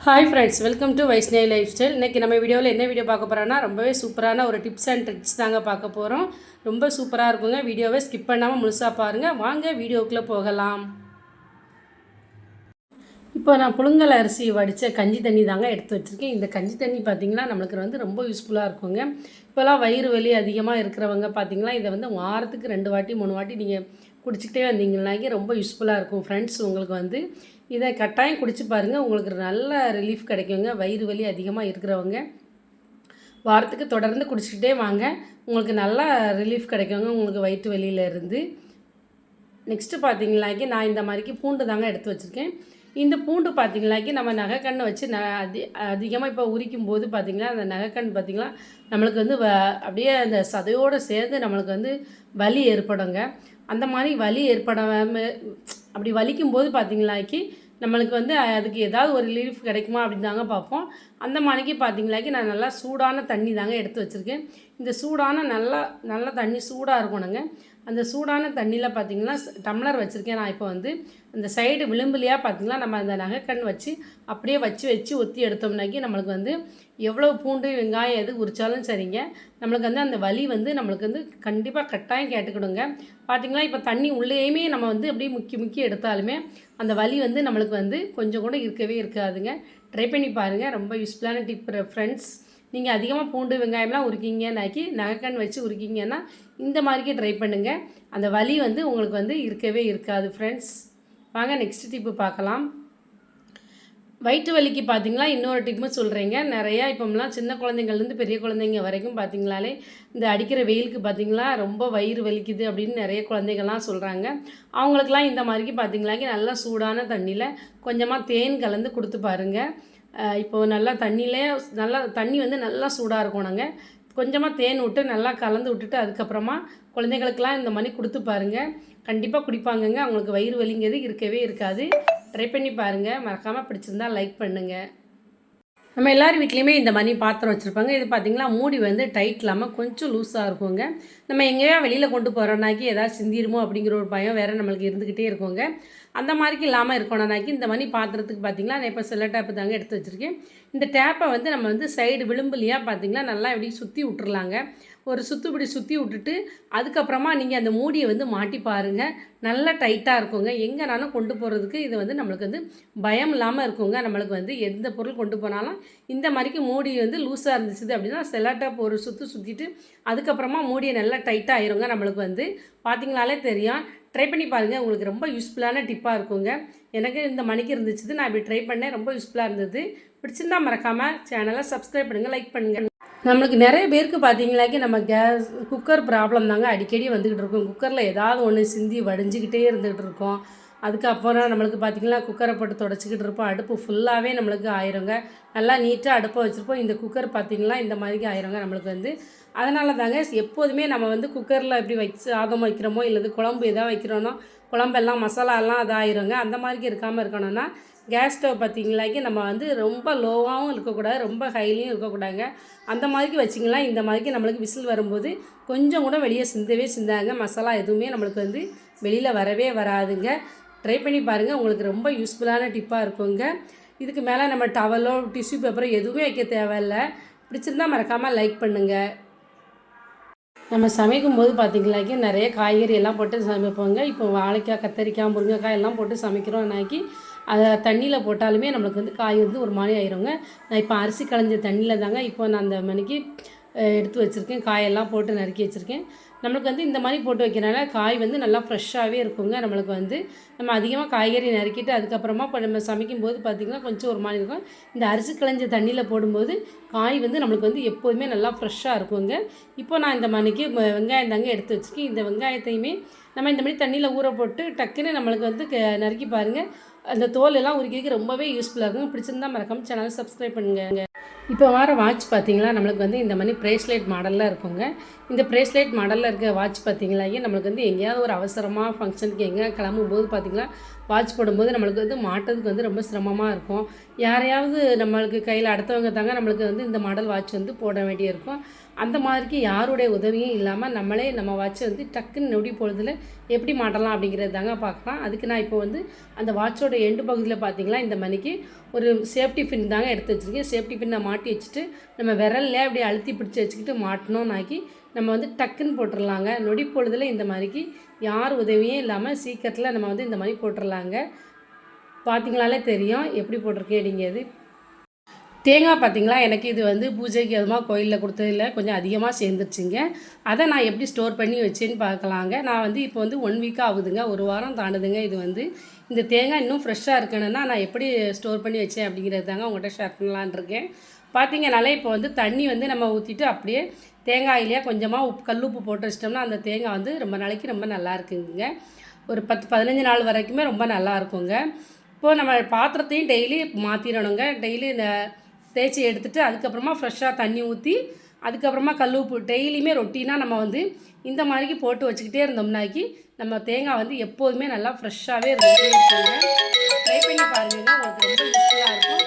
Hi friends, welcome to Vaishnavi life style. இன்றைக்கி நம்ம வீடியோவில் என்ன வீடியோ பார்க்க போகிறோன்னா ரொம்பவே சூப்பரான ஒரு டிப்ஸ் அண்ட் ட்ரிக்ஸ் தாங்க பார்க்க போகிறோம். ரொம்ப சூப்பராக இருக்குங்க. வீடியோவை ஸ்கிப் பண்ணாமல் முழுசாக பாருங்கள். வாங்க வீடியோக்குள்ளே போகலாம். இப்போ நான் புழுங்கல் அரிசி வடித்த கஞ்சி தண்ணி தாங்க எடுத்து வச்சுருக்கேன். இந்த கஞ்சி தண்ணி பார்த்திங்கன்னா நம்மளுக்கு ரொம்ப யூஸ்ஃபுல்லாக இருக்குங்க. இப்போலாம் வயிறு வலி அதிகமாக இருக்கிறவங்க பார்த்திங்கன்னா இதை வாரத்துக்கு 2 வாட்டி 3 வாட்டி நீங்கள் குடிச்சிக்கிட்டே வந்தீங்கன்னாக்கி ரொம்ப யூஸ்ஃபுல்லாக இருக்கும் ஃப்ரெண்ட்ஸ். உங்களுக்கு இதை கட்டாயம் குடிச்சு பாருங்கள். உங்களுக்கு நல்ல ரிலீஃப் கிடைக்குங்க. வயிறு வலி அதிகமாக இருக்கிறவங்க வாரத்துக்கு தொடர்ந்து குடிச்சிக்கிட்டே வாங்க. உங்களுக்கு நல்லா ரிலீஃப் கிடைக்குங்க உங்களுக்கு வயிற்று வலியிலேருந்து. நெக்ஸ்ட்டு பார்த்திங்களாக்கி நான் இந்த மாதிரிக்கு பூண்டு தாங்க எடுத்து வச்சுருக்கேன். இந்த பூண்டு பார்த்திங்களாக்கி நம்ம நகைக்கண்ணை வச்சு அதிகமாக இப்போ உரிக்கும் போது பார்த்திங்கன்னா அந்த நகைக்கண் பார்த்திங்கன்னா நம்மளுக்கு அப்படியே அந்த சதையோடு சேர்ந்து நம்மளுக்கு வலி ஏற்படுங்க. அந்த மாதிரி வலி ஏற்படாமல் அப்படி வலிக்கும்போது பார்த்திங்களாக்கி நம்மளுக்கு அதுக்கு ஏதாவது ஒரு ரிலீஃப் கிடைக்குமா அப்படின்னு தாங்க பார்ப்போம். அந்த மாதிரிக்கு பார்த்திங்களாக்கி நான் நல்லா சூடான தண்ணி தாங்க எடுத்து வச்சுருக்கேன். இந்த சூடான நல்லா தண்ணி சூடாக இருக்கணுங்க. அந்த சூடான தண்ணியில் பார்த்திங்கன்னா டம்ளர் வச்சுருக்கேன். நான் இப்போ அந்த சைடு விளிம்புலையாக பார்த்திங்கன்னா நம்ம அந்த நகைக்கண் வச்சு அப்படியே வச்சு ஒத்தி எடுத்தோம்னாக்கி நம்மளுக்கு எவ்வளோ பூண்டு வெங்காயம் எது உரித்தாலும் சரிங்க, நம்மளுக்கு அந்த வலி நம்மளுக்கு கண்டிப்பாக கட்டாயம் கேட்டுக்கிடுங்க. பார்த்திங்களா இப்போ தண்ணி உள்ளேயுமே நம்ம அப்படியே முக்கி எடுத்தாலுமே அந்த வலி நம்மளுக்கு கொஞ்சம் கூட இருக்கவே இருக்காதுங்க. ட்ரை பண்ணி பாருங்கள். ரொம்ப யூஸ்ஃபுல்லான டிப் ஃப்ரெண்ட்ஸ். நீங்கள் அதிகமாக பூண்டு வெங்காயம்லாம் உரிக்கிங்கன்னாக்கி நகைக்கண் வச்சு உரிக்கிங்கன்னா இந்த மாதிரிக்கே ட்ரை பண்ணுங்கள். அந்த வலி உங்களுக்கு இருக்கவே இருக்காது ஃப்ரெண்ட்ஸ். வாங்க நெக்ஸ்ட் டிப்பு பார்க்கலாம். வயிற்று வலிக்கு பார்த்திங்களா இன்னொரு டிப்பும் சொல்கிறேங்க. நிறையா இப்போலாம் சின்ன குழந்தைங்கள்லேருந்து பெரிய குழந்தைங்க வரைக்கும் பார்த்திங்களாலே இந்த அடிக்கிற வெயிலுக்கு பார்த்திங்களா ரொம்ப வயிறு வலிக்குது அப்படின்னு நிறைய குழந்தைகள்லாம் சொல்கிறாங்க. அவங்களுக்கெல்லாம் இந்த மாதிரிக்கு பார்த்திங்களாக்கி நல்லா சூடான தண்ணியில் கொஞ்சமாக தேன் கலந்து கொடுத்து பாருங்கள். இப்போது நல்லா தண்ணி நல்லா சூடாக இருக்கணுங்க. கொஞ்சமாக தேன் விட்டு நல்லா கலந்து விட்டுட்டு அதுக்கப்புறமா குழந்தைகளுக்கெல்லாம் இந்த மாதிரி கொடுத்து பாருங்கள். கண்டிப்பாக குடிப்பாங்கங்க. அவங்களுக்கு வயிறு வலிங்கிறது இருக்கவே இருக்காது. ட்ரை பண்ணி பாருங்கள். மறக்காமல் பிடிச்சிருந்தா லைக் பண்ணுங்கள். நம்ம எல்லார் வீட்லேயுமே இந்த மாதிரி பாத்திரம் வச்சுருப்பாங்க. இது பார்த்திங்களா மூடி டைட் இல்லாமல் கொஞ்சம் லூஸாக இருக்குங்க. நம்ம எங்கேயா வெளியில் கொண்டு போகிறோன்னாக்கி ஏதாவது சிந்திருமோ அப்படிங்கிற ஒரு பயம் வேறு நம்மளுக்கு இருந்துக்கிட்டே இருக்குங்க. அந்த மாதிரிக்கு இல்லாமல் இருக்கணும்னாக்கி இந்த மாதிரி பாத்திரத்துக்கு பார்த்திங்களா நான் இப்போ செல்ல டேப்பு தாங்க எடுத்து வச்சுருக்கேன். இந்த டேப்பை நம்ம சைடு விளிம்புலையாக பார்த்திங்களா நல்லா இப்படி சுற்றி விட்டுறலாங்க. ஒரு இப்படி சுற்றி விட்டுட்டு அதுக்கப்புறமா நீங்கள் அந்த மூடியை மாட்டி பாருங்கள். நல்லா டைட்டாக இருக்குங்க. எங்கேனாலும் கொண்டு போகிறதுக்கு இது நம்மளுக்கு பயம் இல்லாமல் இருக்குங்க. நம்மளுக்கு எந்த பொருள் கொண்டு போனாலும் இந்த மாதிரிக்கு மூடி லூஸாக இருந்துச்சு அப்படின்னா செல்லாட்டாக ஒரு சுற்றிட்டு அதுக்கப்புறமா மூடியை நல்லா டைட்டாக ஆயிருங்க. நம்மளுக்கு பார்த்திங்களாலே தெரியும். ட்ரை பண்ணி பாருங்கள். உங்களுக்கு ரொம்ப யூஸ்ஃபுல்லான டிப்பாக இருக்குங்க. எனக்கு இந்த மணிக்கு இருந்துச்சு. நான் இப்படி ட்ரை பண்ணேன். ரொம்ப யூஸ்ஃபுல்லாக இருந்தது. பிடிச்சிருந்தா மறக்காமல் சேனலை சப்ஸ்கிரைப் பண்ணுங்கள், லைக் பண்ணுங்கள். நம்மளுக்கு நிறைய பேருக்கு பார்த்திங்களாக்கி நம்ம குக்கர் ப்ராப்ளம் தாங்க அடிக்கடி வந்துக்கிட்டு இருக்கும். குக்கரில் ஏதாவது ஒன்று சிந்தி வடிஞ்சிக்கிட்டே இருந்துகிட்டு இருக்கோம். அதுக்கப்புறம் நம்மளுக்கு பார்த்திங்கன்னா குக்கரை போட்டு தொடச்சிக்கிட்டு இருப்போம். அடுப்பு ஃபுல்லாகவே நம்மளுக்கு ஆயிருங்க. நல்லா நீட்டாக அடுப்பை வச்சுருப்போம். இந்த குக்கர் பார்த்திங்கன்னா இந்த மாதிரிக்கு ஆயிருங்க நம்மளுக்கு அதனால தாங்க எப்போதுமே நம்ம குக்கரில் எப்படி சாதம் வைக்கிறோமோ இல்லது குழம்பு எதாவது வைக்கிறோன்னா குழம்பெல்லாம் மசாலாலாம் அதாயிருங்க. அந்த மாதிரிக்கு இருக்காமல் இருக்கணும்னா கேஸ் ஸ்டவ் பார்த்திங்களாக்கி நம்ம ரொம்ப லோவாகவும் இருக்கக்கூடாது, ரொம்ப ஹைலையும் இருக்கக்கூடாதுங்க. அந்த மாதிரிக்கு வச்சிங்களா இந்த மாதிரிக்கு நம்மளுக்கு விசில் வரும்போது கொஞ்சம் கூட வெளியே சிந்தாங்க. மசாலா எதுவுமே நம்மளுக்கு வெளியில் வரவே வராதுங்க. ட்ரை பண்ணி பாருங்கள். உங்களுக்கு ரொம்ப யூஸ்ஃபுல்லான டிப்பாக இருக்குங்க. இதுக்கு மேலே நம்ம டவலோ டிஷ்யூ பேப்பரோ எதுவுமே வைக்க தேவையில்லை. பிடிச்சிருந்தால் மறக்காமல் லைக் பண்ணுங்கள். நம்ம சமைக்கும்போது பார்த்திங்களாக்கி நிறைய காய்கறி எல்லாம் போட்டு சமைப்போங்க. இப்போ வாழைக்காய், கத்தரிக்காய், முருங்கைக்காய் எல்லாம் போட்டு சமைக்கிறோம்னாக்கி அதை தண்ணியில் போட்டாலுமே நம்மளுக்கு காய் ஒரு மாதிரி ஆயிருங்க. நான் இப்போ அரிசி களைஞ்ச தண்ணியில் தாங்க இப்போ நான் அந்த மணிக்கு எடுத்து வச்சுருக்கேன். காயெல்லாம் போட்டு நறுக்கி வச்சுருக்கேன். நம்மளுக்கு இந்த மாதிரி போட்டு வைக்கிறனால காய் நல்லா ஃப்ரெஷ்ஷாகவே இருக்குங்க. நம்மளுக்கு நம்ம அதிகமாக காய்கறி நறுக்கிட்டு அதுக்கப்புறமா இப்போ நம்ம சமைக்கும்போது பார்த்திங்கன்னா கொஞ்சம் ஒரு மாதிரி இருக்கும். இந்த அரிசி களைஞ்ச தண்ணியில் போடும்போது காய் நம்மளுக்கு எப்போதுமே நல்லா ஃப்ரெஷ்ஷாக இருக்குங்க. இப்போ நான் இந்த மணிக்கு வெங்காயம் தாங்க எடுத்து வச்சுருக்கேன். இந்த வெங்காயத்தையுமே நம்ம இந்த மாதிரி தண்ணியில் ஊற போட்டு டக்குன்னு நம்மளுக்கு நறுக்கி பாருங்கள். அந்த தோல் எல்லாம் உரிக்கிறதுக்கு ரொம்பவே யூஸ்ஃபுல்லாக இருக்கும். பிடிச்சிருந்தா மறக்காமல் சேனலை சப்ஸ்கிரைப் பண்ணுங்கள். இப்போ வர வாட்ச் பார்த்திங்களா நம்மளுக்கு இந்த மாதிரி ப்ரேஸ்லெட் மாடலில் இருக்குங்க. இந்த ப்ரேஸ்லெட் மாடலில் இருக்க வாட்ச் பார்த்திங்களாக்கி நம்மளுக்கு எங்கேயாவது ஒரு அவசரமாக ஃபங்க்ஷனுக்கு எங்கே கிளம்பும்போது பார்த்திங்கன்னா வாட்ச் போடும்போது நம்மளுக்கு வந்து மாட்டுறதுக்கு வந்து ரொம்ப சிரமமாக இருக்கும். யாரையாவது நம்மளுக்கு கையில் அடுத்தவங்க தாங்க நம்மளுக்கு வந்து இந்த மாடல் வாட்ச் வந்து போட வேண்டியிருக்கும். அந்த மாதிரிக்கு யாருடைய உதவியும் இல்லாமல் நம்மளே நம்ம வாட்சை வந்து டக்குன்னு நொடி பொழுதில் எப்படி மாட்டலாம் அப்படிங்கிறது தாங்க பார்க்கலாம். அதுக்கு நான் இப்போ வந்து அந்த வாட்சோட எண்டு பகுதியில் பார்த்திங்களா இந்த மணிக்கு ஒரு சேஃப்டி பின் தாங்க எடுத்து வச்சுருக்கேன். சேஃப்டி பின்னை மாட்டி வச்சுட்டு நம்ம விரல்லே அப்படியே அழுத்தி பிடிச்சி வச்சுக்கிட்டு மாட்டினோன்னாக்கி நம்ம வந்து டக்குன்னு போட்டுடலாங்க. நொடி பொழுதில் இந்த மாதிரிக்கு யார் உதவியும் இல்லாமல் சீக்கிரத்தில் நம்ம வந்து இந்த மாதிரி போட்டுடலாங்க. பார்த்திங்களாலே தெரியும் எப்படி போட்டிருக்கேன் அப்படிங்கிறது. தேங்காய் பார்த்திங்களா, எனக்கு இது வந்து பூஜைக்கு அதுமாக கோயிலில் கொடுத்ததில் கொஞ்சம் அதிகமாக சேர்ந்துருச்சுங்க. அதை நான் எப்படி ஸ்டோர் பண்ணி வச்சேன்னு பார்க்கலாங்க. நான் வந்து இப்போ வந்து 1 வீக்காக ஆகுதுங்க, 1 வாரம் தாண்டுதுங்க. இது வந்து இந்த தேங்காய் இன்னும் ஃப்ரெஷ்ஷாக இருக்கணும்னா நான் எப்படி ஸ்டோர் பண்ணி வச்சேன் அப்படிங்கிறது தாங்க உங்கள்கிட்ட ஷேர் பண்ணலான்னு இருக்கேன். பார்த்திங்கனாலே இப்போ வந்து தண்ணி வந்து நம்ம ஊற்றிட்டு அப்படியே தேங்காயிலேயே கொஞ்சமாக கல்லுப்பு போட்டு வச்சிட்டோம்னா அந்த தேங்காய் வந்து ரொம்ப நாளைக்கு ரொம்ப நல்லா இருக்குங்க. ஒரு 10-15 நாள் வரைக்குமே ரொம்ப நல்லா இருக்குங்க. இப்போது நம்ம பாத்திரத்தையும் டெய்லி மாற்றிடணுங்க. டெய்லி இந்த தேய்ச்சி எடுத்துகிட்டு அதுக்கப்புறமா ஃப்ரெஷ்ஷாக தண்ணி ஊற்றி அதுக்கப்புறமா கல்லுப்பு டெய்லியுமே ரொட்டீனாக நம்ம வந்து இந்த மாதிரிக்கு போட்டு வச்சுக்கிட்டே இருந்தோம்னாக்கி நம்ம தேங்காய் வந்து எப்போதுமே நல்லா ஃப்ரெஷ்ஷாகவே இருந்துகிட்டே இருக்குங்க. ட்ரை பண்ணி பாருங்கள், உங்களுக்கு ரொம்ப யூஸ்ஃபுல்லாக இருக்கும்.